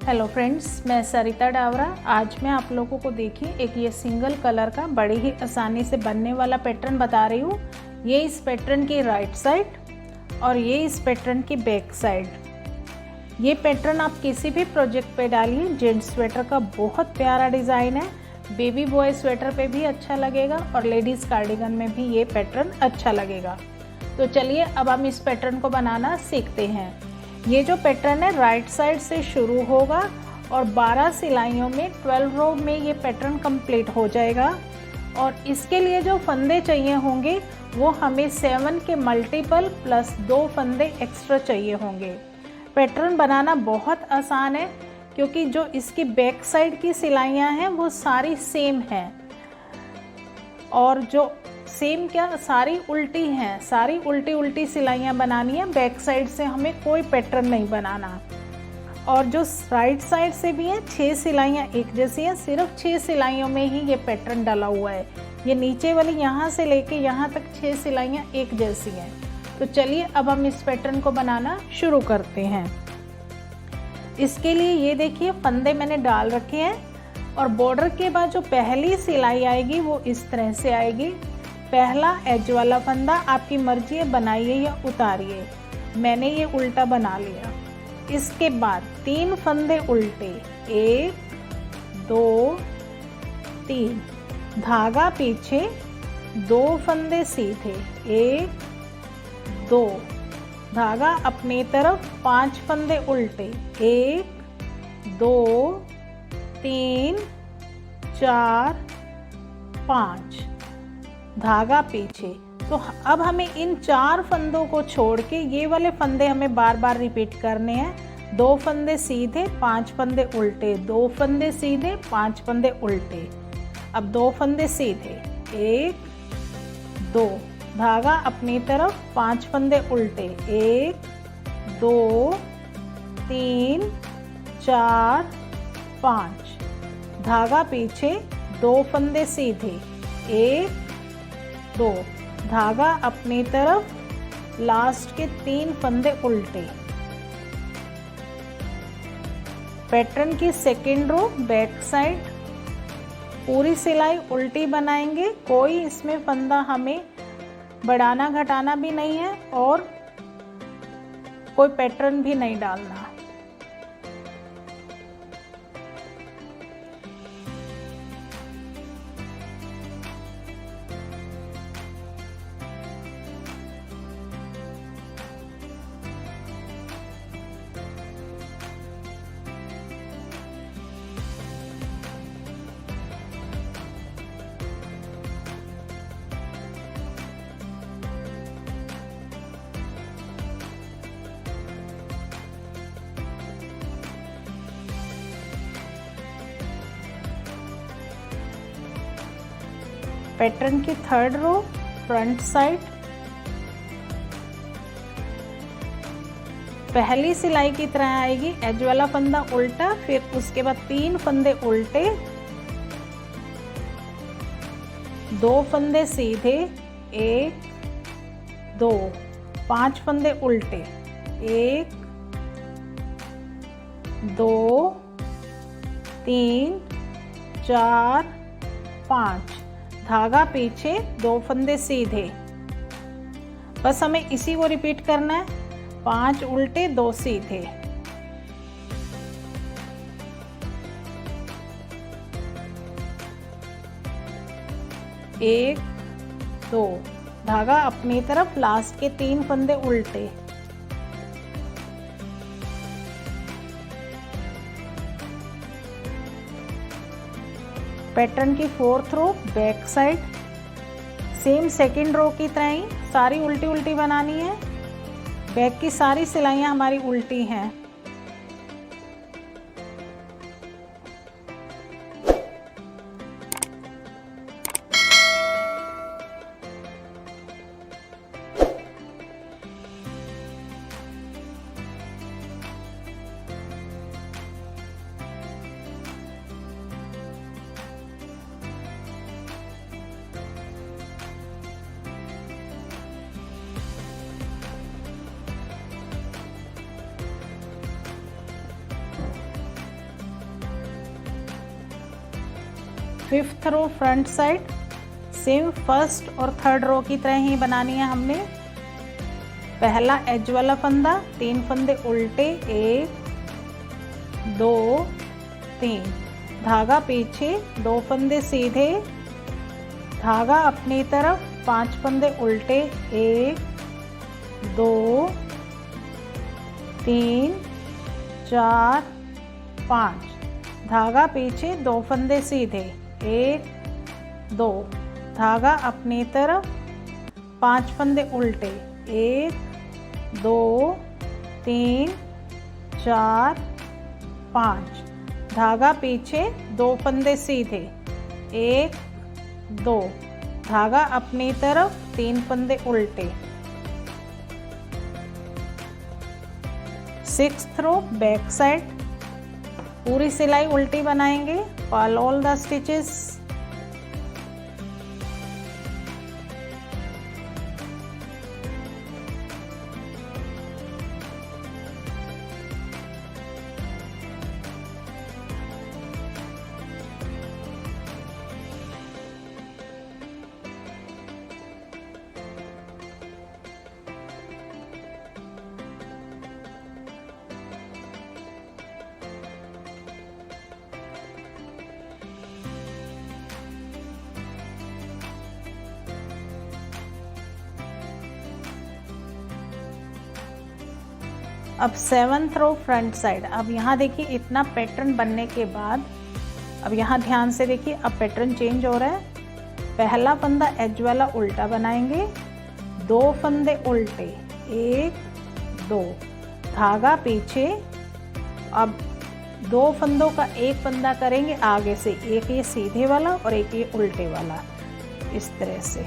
Hello friends, मैं सरिता डावरा। आज मैं आप लोगों को देखिए एक ये सिंगल कलर का बड़ी ही आसानी से बनने वाला पैटर्न बता रही हूँ। ये इस पैटर्न की राइट साइड और ये इस पैटर्न की बैक साइड। ये पैटर्न आप किसी भी प्रोजेक्ट पे डालिए। जेंट्स स्वेटर का बहुत प्यारा डिज़ाइन है। बेबी बॉय स्वेटर पे भी अच्छा लगेगा और लेडीज़ कार्डिगन में भी ये पैटर्न अच्छा लगेगा। तो चलिए अब हम इस पैटर्न को बनाना सीखते हैं। ये जो पैटर्न है राइट साइड से शुरू होगा और 12 सिलाइयों में 12 रो में ये पैटर्न कंप्लीट हो जाएगा। और इसके लिए जो फंदे चाहिए होंगे वो हमें 7 के मल्टीपल प्लस 2 फंदे एक्स्ट्रा चाहिए होंगे। पैटर्न बनाना बहुत आसान है क्योंकि जो इसकी बैक साइड की सिलाइयाँ हैं वो सारी सेम हैं और जो सेम क्या सारी उल्टी हैं। सारी उल्टी उल्टी सिलाइयाँ बनानी है। बैक साइड से हमें कोई पैटर्न नहीं बनाना। और जो राइट साइड से भी है 6 सिलाइयाँ एक जैसी हैं। सिर्फ 6 सिलाइयों में ही ये पैटर्न डला हुआ है। ये नीचे वाली यहाँ से लेके यहाँ तक 6 सिलाइयाँ एक जैसी हैं। तो चलिए अब हम इस पैटर्न को बनाना शुरू करते हैं। इसके लिए ये देखिए फंदे मैंने डाल रखे हैं और बॉर्डर के बाद जो पहली सिलाई आएगी वो इस तरह से आएगी। पहला एज वाला फंदा आपकी मर्जी है बनाइए या उतारिए। मैंने ये उल्टा बना लिया। इसके बाद 3 फंदे उल्टे, 1 2 3, धागा पीछे, 2 फंदे सीधे, 1 2, धागा अपनी तरफ, 5 फंदे उल्टे, 1 2 3 4 5, धागा पीछे। तो अब हमें इन 4 फंदों को छोड़ के ये वाले फंदे हमें बार बार रिपीट करने हैं। 2 फंदे सीधे, 5 फंदे उल्टे, 2 फंदे सीधे, 5 फंदे उल्टे। अब 2 फंदे सीधे, 1 2, धागा अपनी तरफ, 5 फंदे उल्टे, 1 2 3 4 5, धागा पीछे, 2 फंदे सीधे, 1 2, धागा अपनी तरफ, लास्ट के 3 फंदे उल्टे। पैटर्न की सेकेंड रो बैक साइड पूरी सिलाई उल्टी बनाएंगे। कोई इसमें फंदा हमें बढ़ाना घटाना भी नहीं है और कोई पैटर्न भी नहीं डालना। पैटर्न की थर्ड रो फ्रंट साइड, पहली सिलाई की तरह आएगी। एज वाला फंदा उल्टा, फिर उसके बाद 3 फंदे उल्टे, 2 फंदे सीधे, 1 2, 5 फंदे उल्टे, 1 2 3 4 5, धागा पीछे, 2 फंदे सीधे। बस हमें इसी को रिपीट करना है। 5 उल्टे, 2 सीधे। एक 2, धागा अपनी तरफ, लास्ट के 3 फंदे उल्टे। पैटर्न की fourth row back side, same second row की तरह ही सारी उल्टी उल्टी बनानी है। बैक की सारी सिलाइयाँ हमारी उल्टी हैं। 5th रो फ्रंट साइड सेम फर्स्ट और थर्ड रो की तरह ही बनानी है हमने। पहला एज वाला फंदा, 3 फंदे उल्टे, 1 2 3, धागा पीछे, 2 फंदे सीधे, धागा अपनी तरफ, 5 फंदे उल्टे, 1 2 3 4 5, धागा पीछे, 2 फंदे सीधे, 1 2, धागा अपनी तरफ, 5 फंदे उल्टे, 1 2 3 4 5, धागा पीछे, 2 फंदे सीधे, 1 2, धागा अपनी तरफ, 3 फंदे उल्टे। 6th रो बैक साइड, पूरी सिलाई उल्टी बनाएंगे। Purl all the stitches. अब 7th रो फ्रंट साइड। अब यहाँ देखिए इतना पैटर्न बनने के बाद अब यहाँ ध्यान से देखिए, अब पैटर्न चेंज हो रहा है। पहला फंदा एज वाला उल्टा बनाएंगे, 2 फंदे उल्टे, 1 2, धागा पीछे। अब 2 फंदों का एक फंदा करेंगे आगे से, एक ये सीधे वाला और एक ये उल्टे वाला, इस तरह से,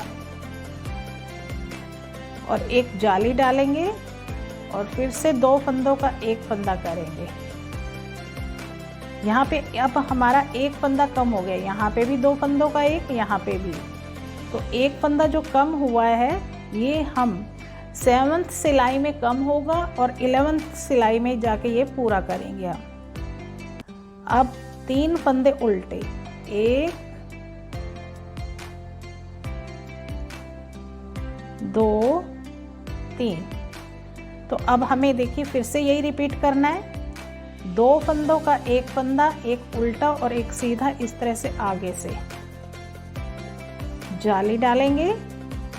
और एक जाली डालेंगे और फिर से 2 फंदों का एक फंदा करेंगे। यहाँ पे अब हमारा एक फंदा कम हो गया, यहाँ पे भी 2 फंदों का एक, यहाँ पे भी, तो एक फंदा जो कम हुआ है ये हम 7th सिलाई में कम होगा और 11th सिलाई में जाके ये पूरा करेंगे। अब 3 फंदे उल्टे, 1 2 3। तो अब हमें देखिए फिर से यही रिपीट करना है। 2 फंदों का एक फंदा, एक उल्टा और एक सीधा, इस तरह से आगे से जाली डालेंगे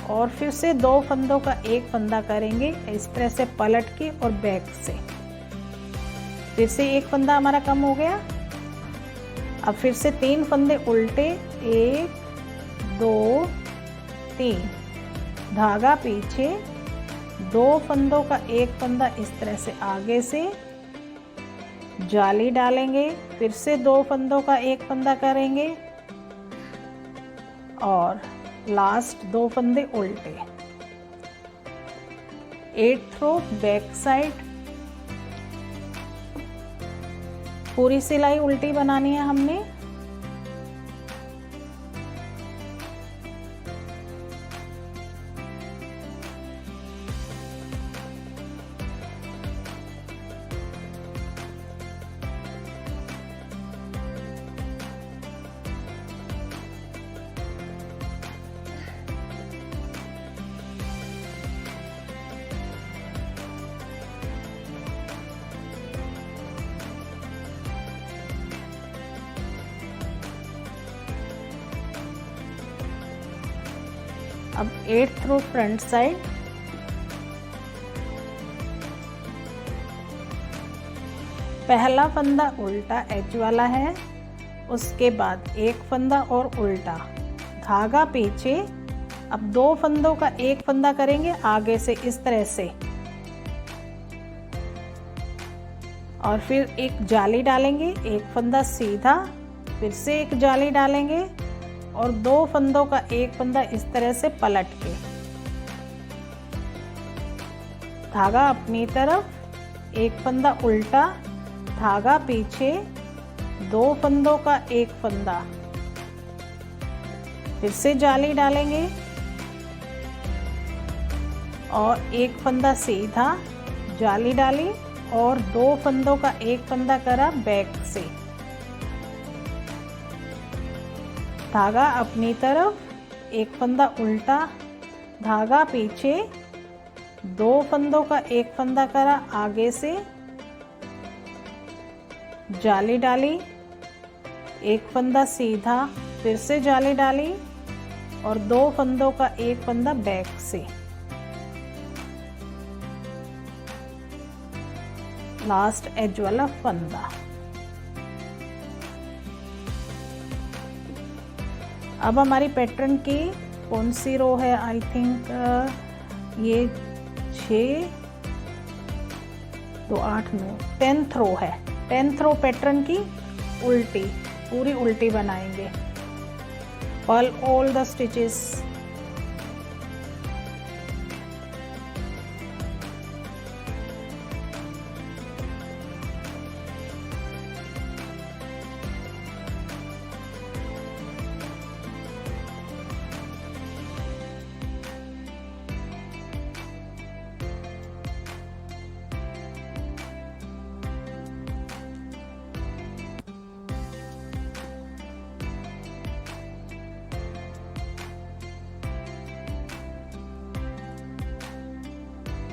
और फिर से 2 फंदों का एक फंदा करेंगे, इस तरह से पलट के और बैक से। फिर से एक फंदा हमारा कम हो गया। अब फिर से 3 फंदे उल्टे, 1 2 3, धागा पीछे, 2 फंदों का एक फंदा, इस तरह से आगे से जाली डालेंगे, फिर से 2 फंदों का एक फंदा करेंगे और लास्ट 2 फंदे उल्टे। 8th रो बैक साइड, पूरी सिलाई उल्टी बनानी है हमने। अब 8th रो फ्रंट साइड, पहला फंदा उल्टा एज वाला है, उसके बाद एक फंदा और उल्टा, धागा पीछे। अब 2 फंदों का एक फंदा करेंगे आगे से, इस तरह से, और फिर एक जाली डालेंगे, एक फंदा सीधा, फिर से एक जाली डालेंगे और 2 फंदों का एक फंदा, इस तरह से पलट के, धागा अपनी तरफ, एक फंदा उल्टा, धागा पीछे, 2 फंदों का एक फंदा, फिर से जाली डालेंगे और एक फंदा सीधा, जाली डाली और 2 फंदों का एक फंदा करा बैक से। धागा अपनी तरफ, एक फंदा उल्टा, धागा पीछे, 2 फंदों का एक फंदा करा आगे से, जाली डाली, एक फंदा सीधा, फिर से जाली डाली और 2 फंदों का एक फंदा बैक से, लास्ट एज वाला फंदा। अब हमारी पैटर्न की कौन सी रो है, आई थिंक ये 6 तो 8 9 10th रो है। 10th रो पैटर्न की उल्टी, पूरी उल्टी बनाएंगे। Purl all the stitches.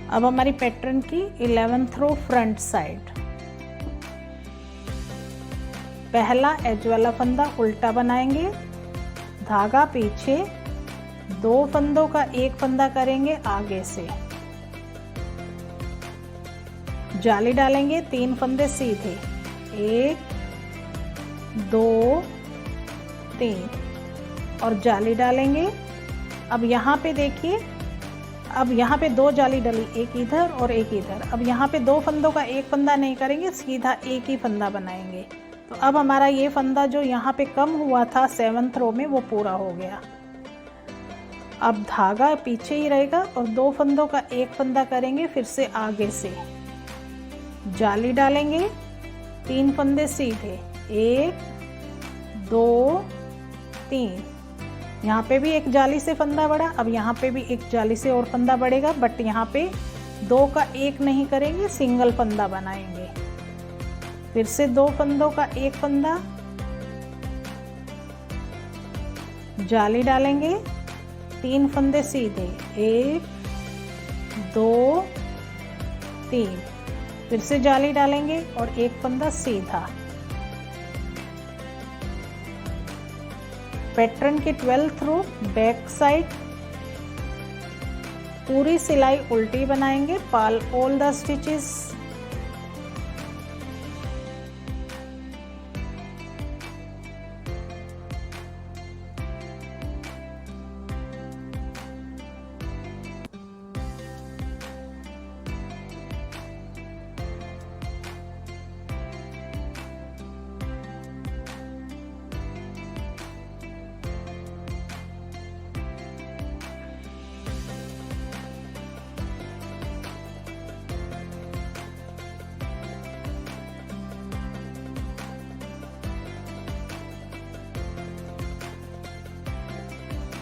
अब हमारी पैटर्न की 11th रो फ्रंट साइड। पहला एज वाला फंदा उल्टा बनाएंगे, धागा पीछे, 2 फंदों का एक फंदा करेंगे आगे से, जाली डालेंगे, 3 फंदे सीधे, 1 2 3 और जाली डालेंगे। अब यहाँ पे देखिए, अब यहाँ पे 2 जाली डली, एक इधर और एक इधर। अब यहाँ पे 2 फंदों का एक फंदा नहीं करेंगे, सीधा एक ही फंदा बनाएंगे। तो अब हमारा ये फंदा जो यहाँ पे कम हुआ था 7th रो में, वो पूरा हो गया। अब धागा पीछे ही रहेगा और 2 फंदों का एक फंदा करेंगे, फिर से आगे से जाली डालेंगे, 3 फंदे सीधे, 1 2 3। यहाँ पे भी एक जाली से फंदा बढ़ा, अब यहाँ पे भी एक जाली से और फंदा बढ़ेगा, बट यहाँ पे 2 का एक नहीं करेंगे, सिंगल फंदा बनाएंगे। फिर से 2 फंदों का एक फंदा, जाली डालेंगे, 3 फंदे सीधे, 1 2 3, फिर से जाली डालेंगे और एक फंदा सीधा। पैटर्न की 12th रो बैक साइड, पूरी सिलाई उल्टी बनाएंगे। Purl all the stitches.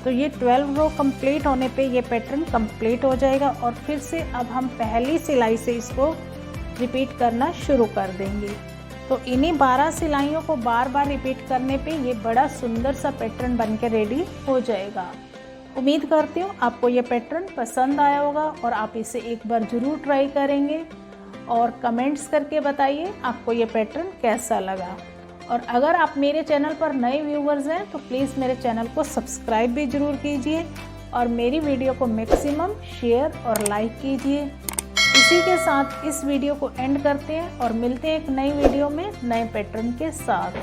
तो ये 12 रो कंप्लीट होने पे ये पैटर्न कंप्लीट हो जाएगा और फिर से अब हम पहली सिलाई से इसको रिपीट करना शुरू कर देंगे। तो इन्हीं 12 सिलाइयों को बार बार रिपीट करने पे ये बड़ा सुंदर सा पैटर्न बन के रेडी हो जाएगा। उम्मीद करती हूँ आपको ये पैटर्न पसंद आया होगा और आप इसे एक बार ज़रूर ट्राई करेंगे और कमेंट्स करके बताइए आपको ये पैटर्न कैसा लगा। और अगर आप मेरे चैनल पर नए व्यूवर्स हैं तो प्लीज़ मेरे चैनल को सब्सक्राइब भी ज़रूर कीजिए और मेरी वीडियो को मैक्सिमम शेयर और लाइक कीजिए। इसी के साथ इस वीडियो को एंड करते हैं और मिलते हैं एक नई वीडियो में नए पैटर्न के साथ।